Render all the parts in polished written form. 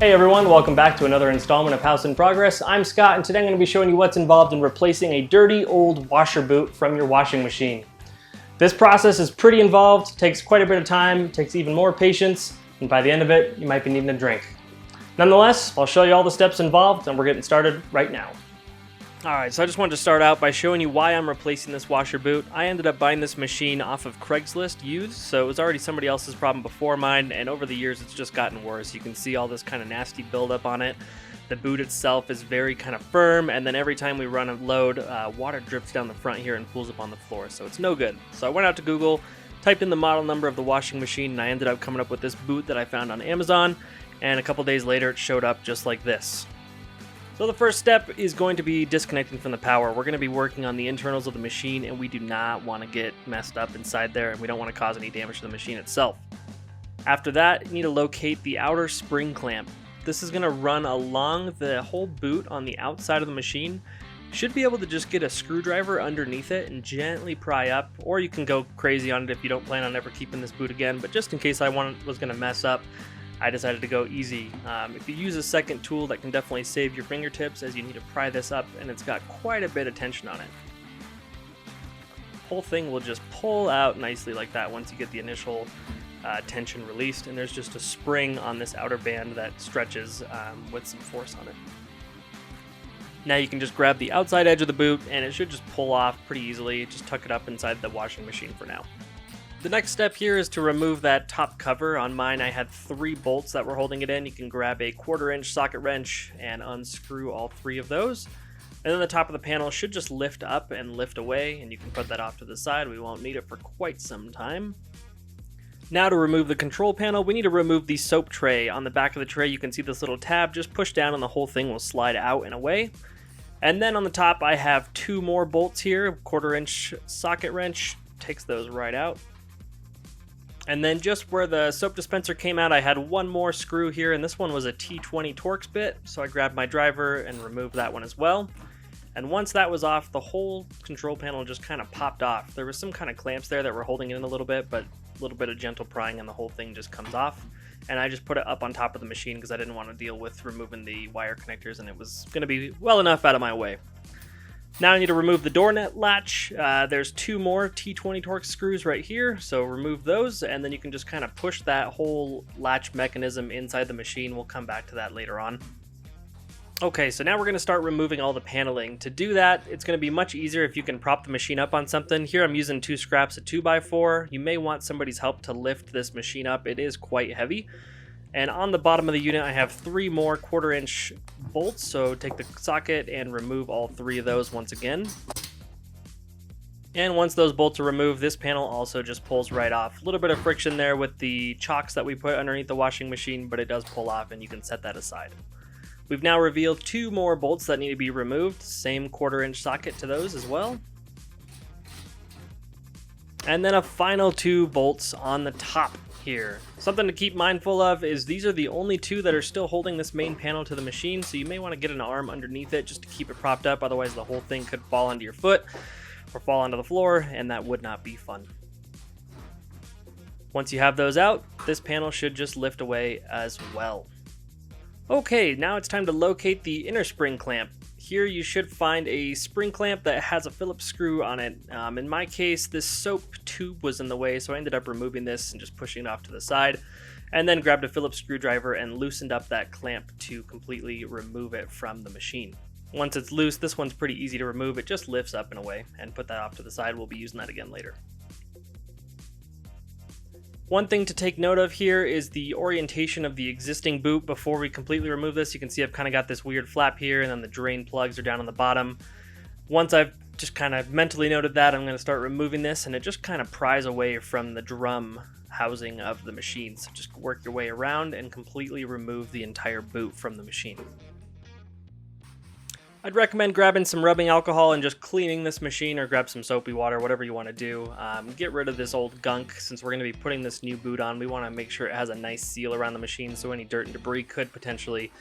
Hey everyone, welcome back to another installment of House in Progress. I'm Scott, and today I'm going to be showing you what's involved in replacing a dirty old washer boot from your washing machine. This process is pretty involved, takes quite a bit of time, takes even more patience, and by the end of it, you might be needing a drink. Nonetheless, I'll show you all the steps involved, and we're getting started right now. Alright, so I just wanted to start out by showing you why I'm replacing this washer boot. I ended up buying this machine off of Craigslist used, so it was already somebody else's problem before mine, and over the years it's just gotten worse. You can see all this kind of nasty buildup on it. The boot itself is very kind of firm, and then every time we run a load, water drips down the front here and pools up on the floor, so it's no good. So I went out to Google, typed in the model number of the washing machine, and I ended up coming up with this boot that I found on Amazon, and a couple days later it showed up just like this. So the first step is going to be disconnecting from the power. We're going to be working on the internals of the machine, and we do not want to get messed up inside there, and we don't want to cause any damage to the machine itself. After that, you need to locate the outer spring clamp. This is going to run along the whole boot on the outside of the machine. You should be able to just get a screwdriver underneath it and gently pry up, or you can go crazy on it if you don't plan on ever keeping this boot again, but just in case I was going to mess up, I decided to go easy. If you use a second tool, that can definitely save your fingertips, as you need to pry this up, and it's got quite a bit of tension on it. The whole thing will just pull out nicely like that once you get the initial tension released, and there's just a spring on this outer band that stretches with some force on it. Now you can just grab the outside edge of the boot, and it should just pull off pretty easily. Just tuck it up inside the washing machine for now. The next step here is to remove that top cover. On mine I had 3 bolts that were holding it in. You can grab a 1/4-inch socket wrench and unscrew all 3 of those. And then the top of the panel should just lift up and lift away, and you can put that off to the side. We won't need it for quite some time. Now to remove the control panel, we need to remove the soap tray. On the back of the tray you can see this little tab. Just push down and the whole thing will slide out and away. And then on the top I have 2 more bolts here. 1/4-inch socket wrench takes those right out. And then just where the soap dispenser came out, I had 1 more screw here, and this one was a T20 Torx bit, so I grabbed my driver and removed that one as well. And once that was off, the whole control panel just kind of popped off. There was some kind of clamps there that were holding it in a little bit, but a little bit of gentle prying and the whole thing just comes off. And I just put it up on top of the machine because I didn't want to deal with removing the wire connectors, and it was going to be well enough out of my way. Now I need to remove the door net latch. There's 2 more T20 Torx screws right here, so remove those, and then you can just kind of push that whole latch mechanism inside the machine. We'll come back to that later on. Okay, so now we're going to start removing all the paneling. To do that, it's going to be much easier if you can prop the machine up on something. Here I'm using 2 scraps of 2x4. You may want somebody's help to lift this machine up. It is quite heavy. And on the bottom of the unit, I have 3 more 1/4-inch bolts, so take the socket and remove all 3 of those once again. And once those bolts are removed, this panel also just pulls right off. A little bit of friction there with the chocks that we put underneath the washing machine, but it does pull off and you can set that aside. We've now revealed 2 more bolts that need to be removed, same 1/4-inch socket to those as well. And then a final 2 bolts on the top here. Something to keep mindful of is these are the only 2 that are still holding this main panel to the machine, so you may want to get an arm underneath it just to keep it propped up, otherwise the whole thing could fall onto your foot or fall onto the floor, and that would not be fun. Once you have those out, this panel should just lift away as well. Okay, now it's time to locate the inner spring clamp. Here you should find a spring clamp that has a Phillips screw on it. In my case, this soap tube was in the way, so I ended up removing this and just pushing it off to the side, and then grabbed a Phillips screwdriver and loosened up that clamp to completely remove it from the machine. Once it's loose, this one's pretty easy to remove. It just lifts up and away, and put that off to the side. We'll be using that again later. One thing to take note of here is the orientation of the existing boot before we completely remove this. You can see I've kind of got this weird flap here, and then the drain plugs are down on the bottom. Once I've just kind of mentally noted that, I'm going to start removing this, and it just kind of pries away from the drum housing of the machine. So just work your way around and completely remove the entire boot from the machine. I'd recommend grabbing some rubbing alcohol and just cleaning this machine, or grab some soapy water, whatever you want to do. Get rid of this old gunk. Since we're going to be putting this new boot on, we want to make sure it has a nice seal around the machine, so any dirt and debris could potentially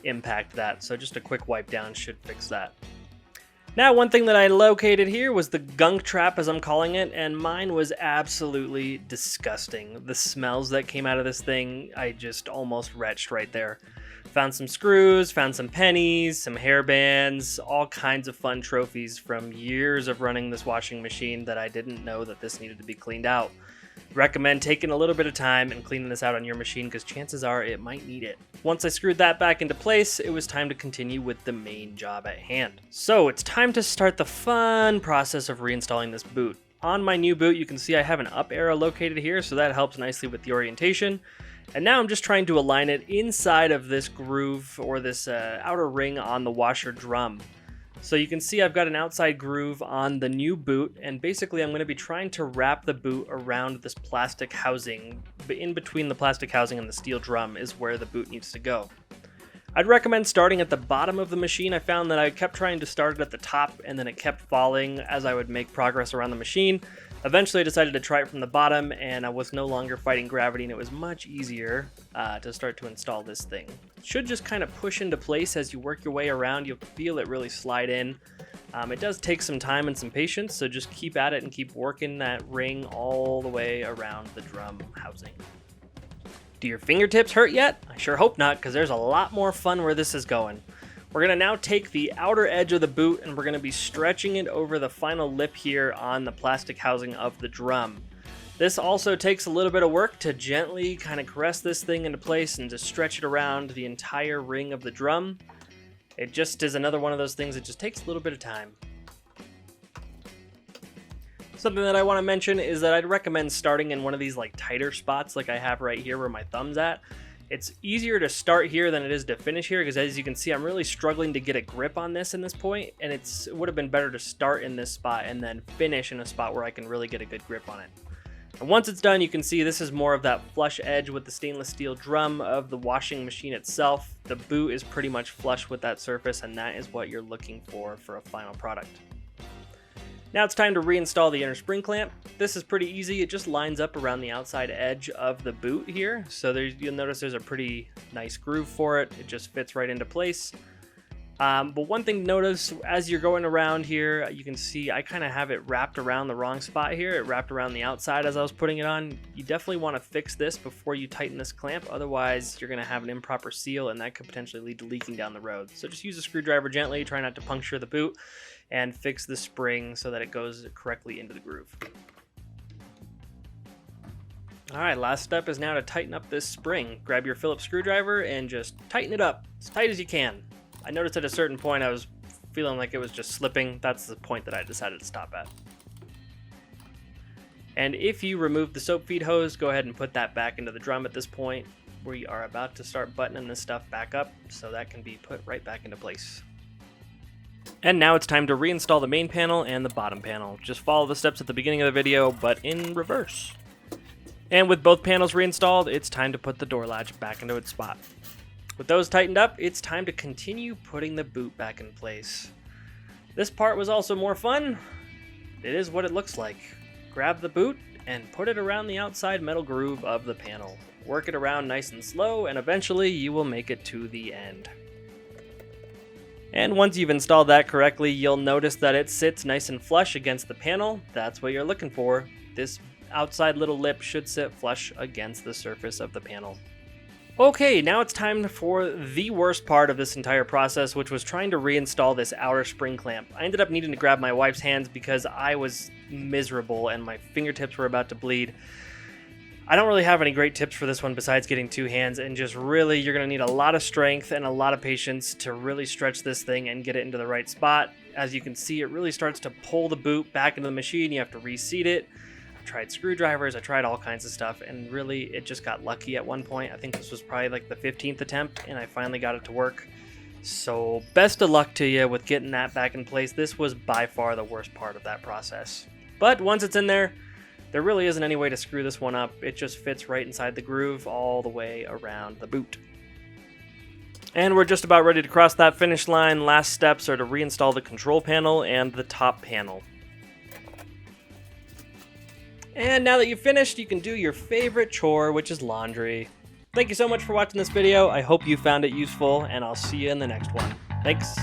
impact that. So just a quick wipe down should fix that. Now, one thing that I located here was the gunk trap, as I'm calling it, and mine was absolutely disgusting. The smells that came out of this thing, I just almost retched right there. Found some screws, found some pennies, some hair bands, all kinds of fun trophies from years of running this washing machine that I didn't know that this needed to be cleaned out. Recommend taking a little bit of time and cleaning this out on your machine because chances are it might need it. Once I screwed that back into place, it was time to continue with the main job at hand. So it's time to start the fun process of reinstalling this boot. On my new boot, you can see I have an up arrow located here, so that helps nicely with the orientation. And now I'm just trying to align it inside of this groove or this outer ring on the washer drum. So you can see I've got an outside groove on the new boot, and basically I'm going to be trying to wrap the boot around this plastic housing. In between the plastic housing and the steel drum is where the boot needs to go. I'd recommend starting at the bottom of the machine. I found that I kept trying to start it at the top and then it kept falling as I would make progress around the machine. Eventually I decided to try it from the bottom and I was no longer fighting gravity and it was much easier to start to install this thing. It should just kind of push into place as you work your way around. You'll feel it really slide in. It does take some time and some patience, so just keep at it and keep working that ring all the way around the drum housing. Do your fingertips hurt yet? I sure hope not, because there's a lot more fun where this is going. We're going to now take the outer edge of the boot and we're going to be stretching it over the final lip here on the plastic housing of the drum. This also takes a little bit of work to gently kind of caress this thing into place and to stretch it around the entire ring of the drum. It just is another one of those things that just takes a little bit of time. Something that I want to mention is that I'd recommend starting in one of these like tighter spots like I have right here where my thumb's at. It's easier to start here than it is to finish here because as you can see I'm really struggling to get a grip on this in this point, and it would have been better to start in this spot and then finish in a spot where I can really get a good grip on it. And once it's done, you can see this is more of that flush edge with the stainless steel drum of the washing machine itself. The boot is pretty much flush with that surface, and that is what you're looking for a final product. Now it's time to reinstall the inner spring clamp. This is pretty easy. It just lines up around the outside edge of the boot here. So you'll notice there's a pretty nice groove for it. It just fits right into place. But one thing to notice as you're going around here, you can see I kind of have it wrapped around the wrong spot here. It wrapped around the outside as I was putting it on. You definitely want to fix this before you tighten this clamp. Otherwise, you're going to have an improper seal and that could potentially lead to leaking down the road. So just use a screwdriver gently, try not to puncture the boot, and fix the spring so that it goes correctly into the groove. Alright, last step is now to tighten up this spring. Grab your Phillips screwdriver and just tighten it up as tight as you can. I noticed at a certain point I was feeling like it was just slipping. That's the point that I decided to stop at. And if you remove the soap feed hose, go ahead and put that back into the drum at this point. We are about to start buttoning this stuff back up so that can be put right back into place. And now it's time to reinstall the main panel and the bottom panel. Just follow the steps at the beginning of the video, but in reverse. And with both panels reinstalled, it's time to put the door latch back into its spot. With those tightened up, it's time to continue putting the boot back in place. This part was also more fun. It is what it looks like. Grab the boot and put it around the outside metal groove of the panel. Work it around nice and slow, and eventually you will make it to the end. And once you've installed that correctly, you'll notice that it sits nice and flush against the panel. That's what you're looking for. This outside little lip should sit flush against the surface of the panel. Okay, now it's time for the worst part of this entire process, which was trying to reinstall this outer spring clamp. I ended up needing to grab my wife's hands because I was miserable and my fingertips were about to bleed. I don't really have any great tips for this one besides getting two hands, and just really you're going to need a lot of strength and a lot of patience to really stretch this thing and get it into the right spot. As you can see, it really starts to pull the boot back into the machine. You have to reseat it. I tried screwdrivers, I tried all kinds of stuff, and really it just got lucky at one point. I think this was probably like the 15th attempt, and I finally got it to work. So best of luck to you with getting that back in place. This was by far the worst part of that process. But once it's in there, there really isn't any way to screw this one up. It just fits right inside the groove all the way around the boot. And we're just about ready to cross that finish line. Last steps are to reinstall the control panel and the top panel. And now that you've finished, you can do your favorite chore, which is laundry. Thank you so much for watching this video. I hope you found it useful, and I'll see you in the next one. Thanks.